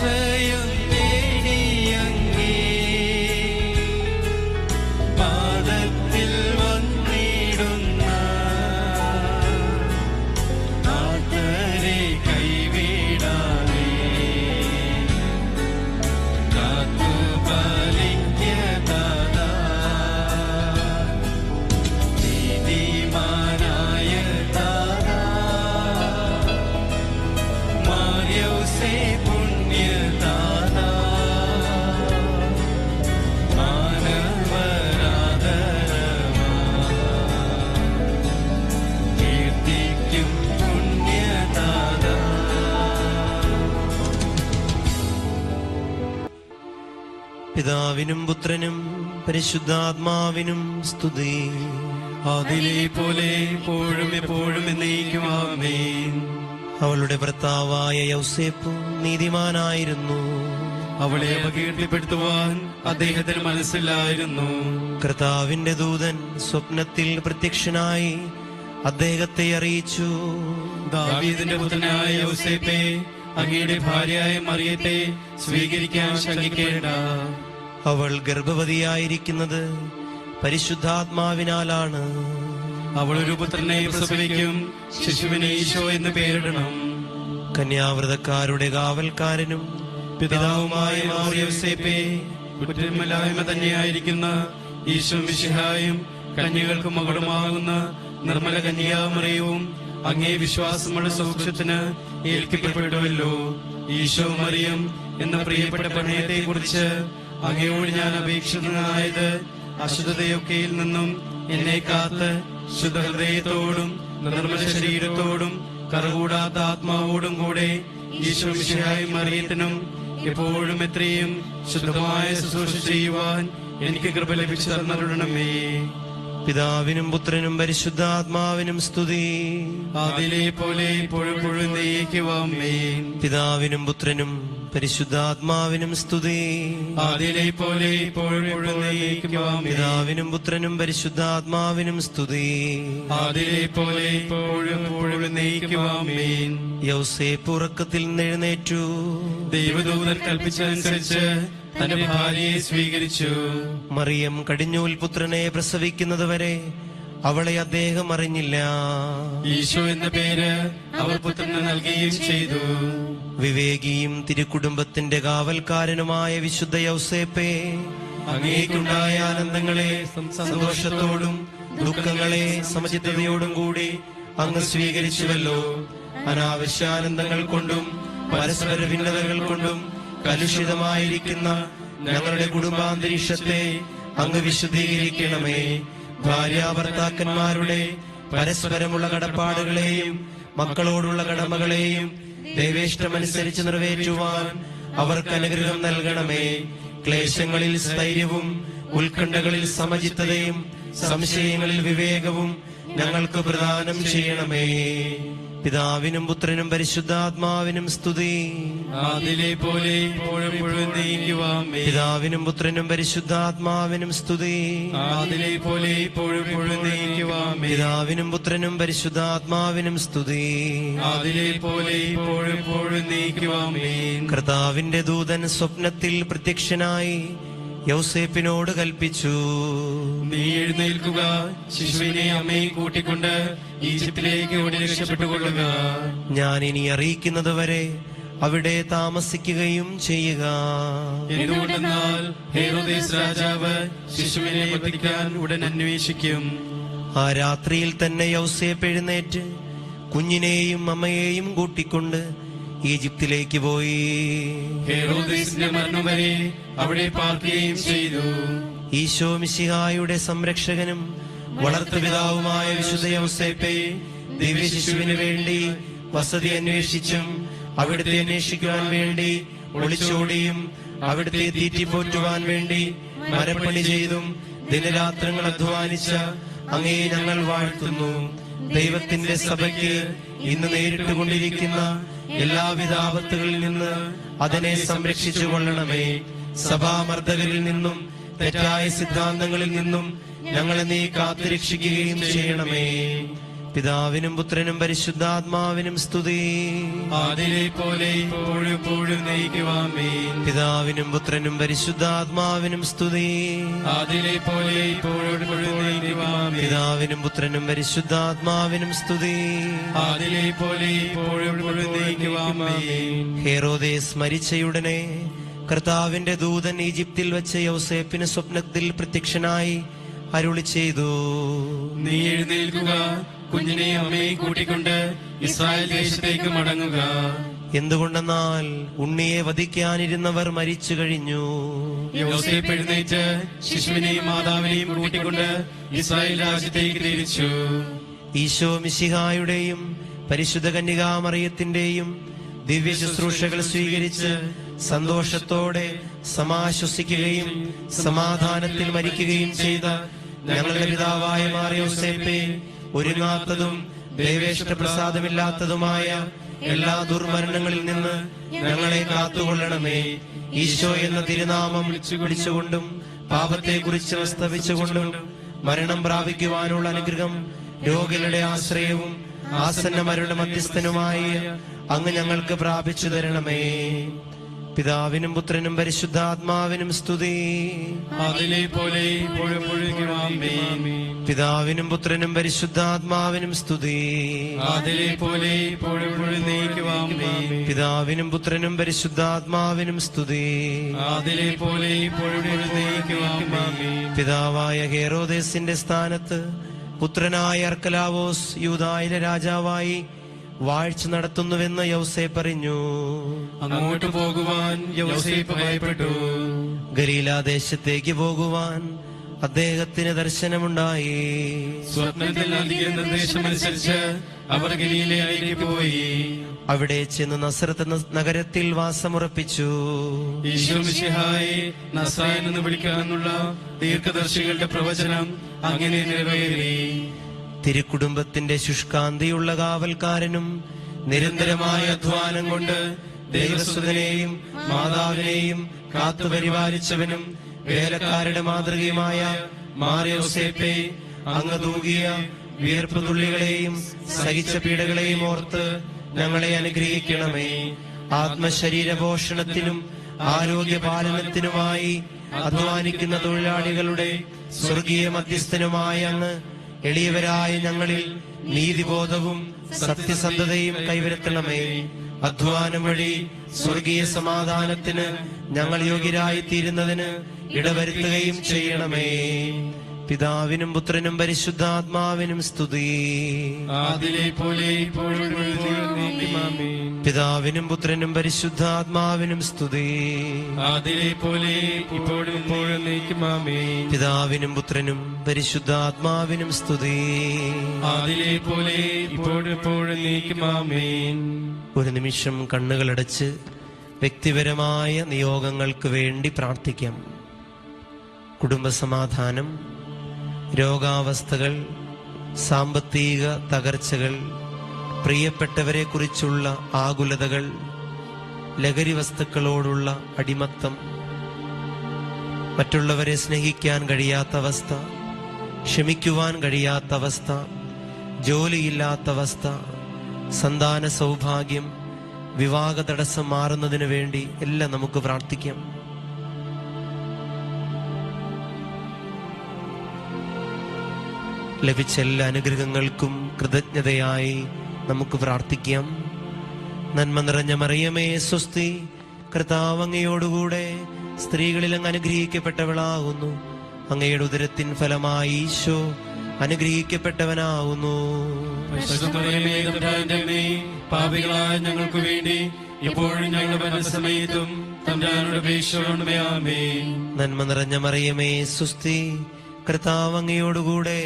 ആശ്രയം നേടിയങ്ങേ പാദത്തിൽ വന്നിടുന്ന ആർത്തരെ കൈവിടാതെ കാത്തു പാലിക്കതാ നീതിമാനായ താതാ മാർയോസേ പുണ്യതാതാ മാനവരാദരവാ കീർത്തിക്കും പുണ്യതാതാ. പിതാവിനും പുത്രനും പരിശുദ്ധാത്മാവിനും സ്തുതി. അതിലെ പോലെ എപ്പോഴും എപ്പോഴും എന്നേക്കും ആമേൻ. അവളുടെ ഭർത്താവായ യൗസേപ്പ് നീതിമാനായിരുന്നു. അവളെ അപകീർത്തിപ്പെടുത്തുവാൻ അദ്ദേഹത്തിന് മനസ്സിലായിരുന്നു. കർത്താവിന്റെ ദൂതൻ സ്വപ്നത്തിൽ പ്രത്യക്ഷനായി അദ്ദേഹത്തെ അറിയിച്ചു. ദാവീദിന്റെ പുത്രനായ യോസേപ്പേ, അങ്ങയുടെ ഭാര്യയായ മറിയത്തെ സ്വീകരിക്കാൻ ശങ്കിക്കേണ്ട. അവൾ ഗർഭവതിയായിരിക്കുന്നത് പരിശുദ്ധാത്മാവിനാലാണ്. അവൾ ഒരു പുത്രനെ പ്രസവിക്കും, ശിശുവിന് ഈശോ എന്ന് പേരിടണം. കന്യാവ്രതക്കാരുടെ കാവൽക്കാരനും പിതാവുമായ യോസേപ്പേ, കുറ്റമില്ലായ്മ തന്നെയായിരിക്കുന്ന ഈശോ മിശിഹായും കന്യകൾക്ക് മകളുമാകുന്ന നിർമ്മല കന്യാമറിയവും അങ്ങേ വിശ്വാസമുള്ള സൗഖ്യത്തിന് ഏൽക്കപ്പെടുമല്ലോ. ഈശോ മറിയം എന്ന പ്രിയപ്പെട്ട പ്രണയത്തെ കുറിച്ച് അങ്ങയോട് ഞാൻ അപേക്ഷിതനായത് അശുദ്ധതയൊക്കെയിൽ നിന്നും എന്നെ കാത്ത് ശുദ്ധഹൃദയത്തോടും നിർമ്മല ശരീരത്തോടും കറകൂടാത്ത ആത്മാവോടും കൂടെ ഈശോ മിശിഹായും മറിയത്തിനും എപ്പോഴും എത്രയും ശുദ്ധമായ ശുശ്രൂഷ ചെയ്യുവാൻ എനിക്ക് കൃപ ലഭിച്ചു തന്നരുളണമേ. പിതാവിനും പുത്രനും പരിശുദ്ധാത്മാവിനും സ്തുതി. അതിലെ പോലെ എപ്പോഴും നയിക്കുവാമേൻ. പിതാവിനും പുത്രനും പരിശുദ്ധാത്മാവിനും സ്തുതി. അതിലെ പോലെ എപ്പോഴും നയിക്കുവാമേൻ. പിതാവിനും പുത്രനും പരിശുദ്ധാത്മാവിനും സ്തുതി. അതിലെ പോലെ എപ്പോഴും നയിക്കുവാമേൻ. യൗസേപ്പ് ഉറക്കത്തിൽ നിന്നെഴുന്നേറ്റു. ദൈവദൂതൻ കൽപ്പിച്ചതനുസരിച്ച് തന്റെ ഭാര്യയെ സ്വീകരിച്ചു. മറിയം കടിഞ്ഞൂൽ പുത്രനെ പ്രസവിക്കുന്നത് വരെ അവളെ അദ്ദേഹം അറിഞ്ഞില്ല. ഈശോ എന്ന പേര് അവർ പുത്രന് നൽകുകയും ചെയ്തു. വിവേകിയും തിരുക്കുടുംബത്തിന്റെ കാവൽക്കാരനുമായ വിശുദ്ധ യൗസേപ്പേ, അങ്ങേക്കുണ്ടായ ആനന്ദങ്ങളെ സന്തോഷത്തോടും ദുഃഖങ്ങളെ സമചിത്തതയോടും കൂടി അങ്ങ് സ്വീകരിച്ചുവല്ലോ. അനാവശ്യാനന്ദങ്ങൾ കൊണ്ടും പരസ്പര ഭിന്നതകൾ കൊണ്ടും കലുഷിതമായിരിക്കുന്ന ഞങ്ങളുടെ കുടുംബാന്തരീക്ഷത്തെ അങ്ങ് വിശുദ്ധീകരിക്കണമേ. ഭാര്യാഭർത്താക്കന്മാരുടെ പരസ്പരമുള്ള കടപ്പാടുകളെയും മക്കളോടുള്ള കടമകളെയും ദൈവേഷ്ടമനുസരിച്ച് നിറവേറ്റുവാൻ അവർക്ക് അനുഗ്രഹം നൽകണമേ. ക്ലേശങ്ങളിൽ സ്ഥൈര്യവും ഉത്കണ്ഠകളിൽ സമചിത്തതയും സംശയങ്ങളിൽ വിവേകവും ഞങ്ങൾക്ക് പ്രദാനം ചെയ്യണമേ. പിതാവിനും പുത്രനും പരിശുദ്ധാത്മാവിനും സ്തുതി. അതിലെ പോലെ എപ്പോഴും നയിക്കുവാമേൻ. പിതാവിനും പുത്രനും പരിശുദ്ധാത്മാവിനും സ്തുതി. അതിലെ പോലെ എപ്പോഴും നയിക്കുവാമേൻ. പിതാവിനും പുത്രനും പരിശുദ്ധാത്മാവിനും സ്തുതി. അതിലെ പോലെ എപ്പോഴും നയിക്കുവാമേൻ. കർത്താവിന്റെ ദൂതൻ സ്വപ്നത്തിൽ പ്രത്യക്ഷനായി യൗസേപ്പിനോട് കൽപ്പിച്ചു. നീ എഴുന്നേൽക്കുക, ശിശുവിനെ അമ്മയെ കൂട്ടിക്കൊണ്ട് ഈജിപ്തിലേക്ക് ഓടി രക്ഷപ്പെട്ടുകൊള്ളുക. ഞാൻ ഇനി അറിയിക്കുന്നത് വരെ അവിടെ താമസിക്കുകയും ചെയ്യുക. എന്തുകൊണ്ടെന്നാൽ ഹേറോദേസ് രാജാവ് ശിശുവിനെ വധിക്കാൻ ഉടൻ അന്വേഷിക്കും. ആ രാത്രിയിൽ തന്നെ യൗസേപ്പ് എഴുന്നേറ്റ് കുഞ്ഞിനെയും അമ്മയെയും കൂട്ടിക്കൊണ്ട് ഈജിപ്തിലേക്ക് പോയി. ഹേറോദേസിന്റെ മരണം വരെ അവിടെ പാർക്കുകയും ചെയ്തു. ഈശോ മിശിഹായുടെ സംരക്ഷകനും വളർത്തുപിതാവുമായ വിശുദ്ധ യൗസേപ്പേ, ദിവ്യ ശിശുവിന് വേണ്ടി വസതി അന്വേഷിച്ചും അവിടുത്തെ അന്വേഷിക്കുവാൻ വേണ്ടി ഒളിച്ചോടിയും അവിടുത്തെ തീറ്റിപ്പോറ്റുവാൻ വേണ്ടി മരപ്പണി ചെയ്തും ദിനരാത്രങ്ങൾ അധ്വാനിച്ച അങ്ങേ ഞങ്ങൾ വാഴ്ത്തുന്നു. ദൈവത്തിന്റെ സഭയ്ക്ക് ഇന്ന് നേരിട്ടുകൊണ്ടിരിക്കുന്ന എല്ലാവിധ ആപത്തുകളിൽ നിന്ന് അതിനെ സംരക്ഷിച്ചു കൊള്ളണമേ. സഭാമർദ്ദകരിൽ നിന്നും തെറ്റായ സിദ്ധാന്തങ്ങളിൽ നിന്നും ഞങ്ങളെ നീ കാത്തുരക്ഷിക്കുകയും ചെയ്യണമേ. പിതാവിനും പുത്രനും പരിശുദ്ധാത്മാവിനും സ്തുതി. ആദിയിലെ പോലെ ഇപ്പോഴും എപ്പോഴും നയിക്കുവാമേൻ. പിതാവിനും പുത്രനും പരിശുദ്ധാത്മാവിനും സ്തുതി. ആദിയിലെ പോലെ ഇപ്പോഴും എപ്പോഴും നയിക്കുവാമേൻ. പിതാവിനും പുത്രനും പരിശുദ്ധാത്മാവിനും സ്തുതി. ആദിയിലെ പോലെ ഇപ്പോഴും എപ്പോഴും നയിക്കുവാമേൻ. ഹെരോദേസ് മരിച്ചയുടനെ കർത്താവിന്റെ ദൂതൻ ഈജിപ്തിൽ വെച്ച് യൗസേപ്പിന് സ്വപ്നത്തിൽ പ്രത്യക്ഷനായി അരുളി ചെയ്തു, നീ എഴുന്നേൽക്കുക, കുഞ്ഞിനെ അമ്മയെ കൂട്ടിക്കൊണ്ട് ഇസ്രായേൽ ദേശത്തേക്ക് മടങ്ങുക. എന്തുകൊണ്ടെന്നാൽ ഉണ്ണിയെ വധിക്കാനിരുന്നവർ മരിച്ചു കഴിഞ്ഞു. യോസേപ്പ് എഴുന്നേറ്റ് ശിശുവിനെയും മാതാവിനെയും കൂട്ടിക്കൊണ്ട് ഇസ്രായേൽ രാജ്യത്തേക്ക് തിരിച്ചു. ഈശോ മിശിഹായുടെയും പരിശുദ്ധ കന്യകാമറിയത്തിന്റെയും ദിവ്യ ശുശ്രൂഷകൾ സ്വീകരിച്ച് സന്തോഷത്തോടെ സമാശ്വസിക്കുകയും സമാധാനത്തിൽ മരിക്കുകയും ചെയ്ത ഞങ്ങളുടെ പിതാവായ മാർ യോസേപ്പേ, ഒരുങ്ങാത്തതും ദേവേഷ്ടപ്രസാദമില്ലാത്തതുമായ എല്ലാ ദുർമരണങ്ങളിൽ നിന്ന് ഞങ്ങളെ കാത്തുകൊള്ളണമേ. ഈശോ എന്ന തിരുനാമം വിളിച്ചുകൊണ്ടും പാപത്തെക്കുറിച്ച് സ്തവിച്ചുകൊണ്ടും മരണം പ്രാപിക്കുവാനുള്ള അനുഗ്രഹം, രോഗികളുടെ ആശ്രയവും ആസന്നമരുടെ മധ്യസ്ഥനുമായ അങ്ങ് ഞങ്ങൾക്ക് പ്രാപിച്ചു തരണമേ. പിതാവിനും പുത്രനും പരിശുദ്ധാത്മാവിനും സ്തുതി. ആദിയിലെ പോലെ ഇപ്പോഴും എപ്പോഴും നയിക്കുവാമേൻ. പിതാവിനും പുത്രനും പരിശുദ്ധാത്മാവിനും സ്തുതി. ആദിയിലെ പോലെ ഇപ്പോഴും എപ്പോഴും നയിക്കുവാമേൻ. പിതാവിനും പുത്രനും പരിശുദ്ധാത്മാവിനും സ്തുതി. ആദിയിലെ പോലെ ഇപ്പോഴും എപ്പോഴും നയിക്കുവാമേൻ. പിതാവായ ഹെരോദേസിന്റെ സ്ഥാനത്ത് പുത്രനായ അർക്കലാവോസ് യൂദായിലെ രാജാവായി വാഴ്ച നടത്തുന്നുവെന്ന് യൗസേപ്പ് അറിഞ്ഞു. അങ്ങോട്ട് പോകുവാൻ യോസേപ്പ് ഭയപ്പെട്ടു. ഗലീലാദേശത്തേക്ക് പോകുവാൻ അദ്ദേഹത്തിന് ദർശനമുണ്ടായി. സ്വപ്നത്തിൽ നൽകിയ നിർദ്ദേശമനുസരിച്ച് അവർ ഗലീലയിലേക്ക് പോയി. അവിടെ ചെന്ന് നസറത്ത് നഗരത്തിൽ വാസമുറപ്പിച്ചു. ഈശോ മിശിഹായെ നസ്രായൻ എന്ന് വിളിക്കാനുള്ള ദീർഘദർശികളുടെ പ്രവചനം അങ്ങനെ നിറവേറി. തിരുക്കുടുംബത്തിന്റെ ശുഷ്കാന്തിയുള്ള കാവൽക്കാരനും നിരന്തരമായ അധ്വാനം കൊണ്ട് ദൈവസുതനെയും മാതാവിനെയും കാത്തുപരിപാലിച്ചവനും വേലക്കാരുടെ മാതൃകയുമായ മാർ യോസേപ്പേ, അങ്ങ് തൂകിയ വിയർപ്പ് തുള്ളികളെയും സഹിച്ച പീഡകളെയും ഓർത്ത് ഞങ്ങളെ അനുഗ്രഹിക്കണമേ. ആത്മശരീര പോഷണത്തിനും ആരോഗ്യപാലനത്തിനുമായി അധ്വാനിക്കുന്ന തൊഴിലാളികളുടെ സ്വർഗീയ മധ്യസ്ഥനുമായ അങ്ങ് എളിയവരായ ഞങ്ങളിൽ നീതിബോധവും സത്യസന്ധതയും കൈവരുത്തണമേ. അധ്വാനം വഴി സ്വർഗീയ സമാധാനത്തിന് ഞങ്ങൾ യോഗ്യരായി തീരുന്നതിന് ഇടവരുത്തുകയും ചെയ്യണമേ. പിതാവിനും പുത്രനും പരിശുദ്ധാത്മാവിനും സ്തുതി. ആദിയിലെ പോലെ ഇപ്പോഴും എപ്പോഴും നയിക്കുവാമേൻ. പിതാവിനും പുത്രനും പരിശുദ്ധാത്മാവിനും സ്തുതി. ആദിയിലെ പോലെ ഇപ്പോഴും എപ്പോഴും നയിക്കുവാമേൻ. പിതാവിനും പുത്രനും പരിശുദ്ധാത്മാവിനും സ്തുതി. ആദിയിലെ പോലെ ഇപ്പോഴും എപ്പോഴും നയിക്കുവാമേൻ. ഒരു നിമിഷം കണ്ണുകളടച്ച് വ്യക്തിപരമായ നിയോഗങ്ങൾക്ക് വേണ്ടി പ്രാർത്ഥിക്കാം. കുടുംബസമാധാനം, രോഗാവസ്ഥകൾ, സാമ്പത്തിക തകർച്ചകൾ, പ്രിയപ്പെട്ടവരെ കുറിച്ചുള്ള ആകുലതകൾ, ലഹരി വസ്തുക്കളോടുള്ള അടിമത്തം, മറ്റുള്ളവരെ സ്നേഹിക്കാൻ കഴിയാത്ത അവസ്ഥ, ക്ഷമിക്കുവാൻ കഴിയാത്ത അവസ്ഥ, ജോലിയില്ലാത്ത അവസ്ഥ, സന്താന സൗഭാഗ്യം, വിവാഹ തടസ്സം മാറുന്നതിന് വേണ്ടി എല്ലാം നമുക്ക് പ്രാർത്ഥിക്കാം. ലഭിച്ച എല്ലാ അനുഗ്രഹങ്ങൾക്കും കൃതജ്ഞതയായി നമുക്ക് പ്രാർത്ഥിക്കാം. നന്മ നിറഞ്ഞ മറിയമേ സ്വസ്തി, കർത്താവ് അങ്ങയോടുകൂടെ സ്ത്രീകളിൽ അങ്ങ് അനുഗ്രഹിക്കപ്പെട്ടവളാകുന്നു. അങ്ങയുടെ ഉദരത്തിൻ ഫലമായി ഈശോ അനുഗ്രഹിക്കപ്പെട്ടവനാകുന്നു. പാപികളായ ഞങ്ങൾക്ക് വേണ്ടി ഇപ്പോഴും ഞങ്ങളുടെ മരണസമയത്തും തമ്പുരാനോട് അപേക്ഷിക്കണമേ. ആമേൻ. നന്മ നിറഞ്ഞ മറിയമേ സ്വസ്തി, കർത്താവ് അങ്ങയോടുകൂടെ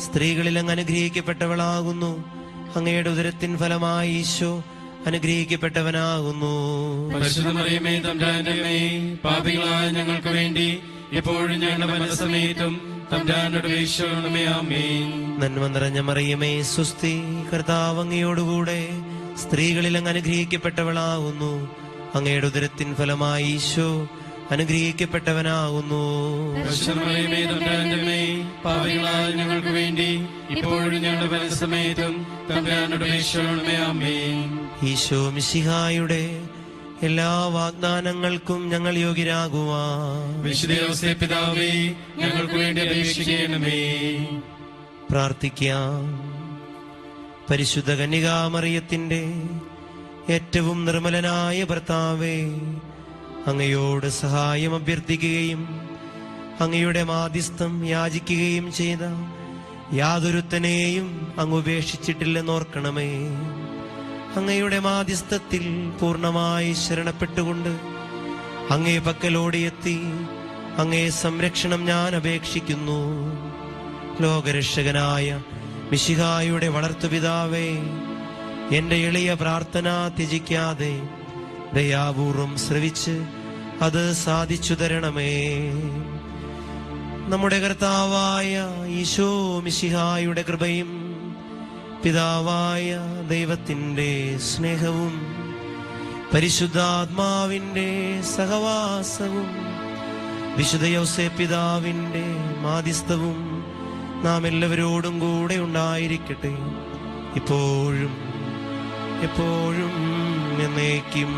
സ്ത്രീകളിൽ അങ്ങ് അനുഗ്രഹിക്കപ്പെട്ടവളാകുന്നു. അങ്ങയുടെ ഉദരത്തിൻ ഫലമായി ഈശോ അനുഗ്രഹിക്കപ്പെട്ടവനാകുന്നു. പരിശുദ്ധ മറിയമേ തമ്പുരാന്റെ അമ്മേ, പാപികളായ ഞങ്ങൾക്ക് വേണ്ടി ഇപ്പോഴും ഞങ്ങളുടെ മരണസമയത്തും തമ്പുരാനോട് അപേക്ഷിക്കണമേ. ആമേൻ. നന്മ നിറഞ്ഞ മറിയമേ സ്വസ്തി, കർത്താവ് അങ്ങയോടുകൂടെ സ്ത്രീകളിൽ അങ്ങ് അനുഗ്രഹിക്കപ്പെട്ടവളാകുന്നു. അങ്ങയുടെ ഉദരത്തിൻ ഫലമായി ഈശോ അനുഗ്രഹിക്കപ്പെട്ടവനാകുന്നു. പരിശുദ്ധമറിയമേ തമ്പുരാന്റെ അമ്മേ, പാപികളായ ഞങ്ങൾക്ക് വേണ്ടി ഇപ്പോഴും ഞങ്ങളുടെ മരണസമയത്തും തമ്പുരാനോട് അപേക്ഷിക്കണമേ. ആമേൻ. ഈശോ മിശിഹായുടെ എല്ലാ വാഗ്ദാനങ്ങൾക്കും ഞങ്ങൾ യോഗ്യരാകുവാൻ വിശുദ്ധ യോസേപ്പ് പിതാവേ, ഞങ്ങൾക്ക് വേണ്ടി അപേക്ഷിക്കണമേ. പ്രാർത്ഥിക്കാം. പരിശുദ്ധ കന്യകാമറിയത്തിന്റെ ഏറ്റവും നിർമ്മലനായ ഭർത്താവേ, അങ്ങയോട് സഹായം അഭ്യർത്ഥിക്കുകയും അങ്ങയുടെ മാധ്യസ്ഥം യാചിക്കുകയും ചെയ്ത യാതൊരുത്തനെയും അങ്ങ് ഉപേക്ഷിച്ചിട്ടില്ലെന്നോർക്കണമേ. അങ്ങയുടെ മാധ്യസ്ഥത്തിൽ പൂർണ്ണമായി ശരണപ്പെട്ടുകൊണ്ട് അങ്ങേ പക്കലോടിയെത്തി അങ്ങേ സംരക്ഷണം ഞാൻ അപേക്ഷിക്കുന്നു. ലോകരക്ഷകനായ മിശിഹായുടെ വളർത്തുപിതാവേ, എന്റെ എളിയ പ്രാർത്ഥന ത്യജിക്കാതെ ദയാപൂർവം ശ്രവിച്ച് അത് സാധിച്ചു തരണമേ. നമ്മുടെ കർത്താവായ ഈശോ മിശിഹായുടെ കൃപയും പിതാവായ ദൈവത്തിന്റെ സ്നേഹവും പരിശുദ്ധാത്മാവിന്റെ സഹവാസവും വിശുദ്ധ യോസേപ്പ് പിതാവിന്റെ മാധ്യസ്ഥവും നാം എല്ലാവരോടും കൂടെ ഉണ്ടായിരിക്കട്ടെ, ഇപ്പോഴും എപ്പോഴും എന്നേക്കും.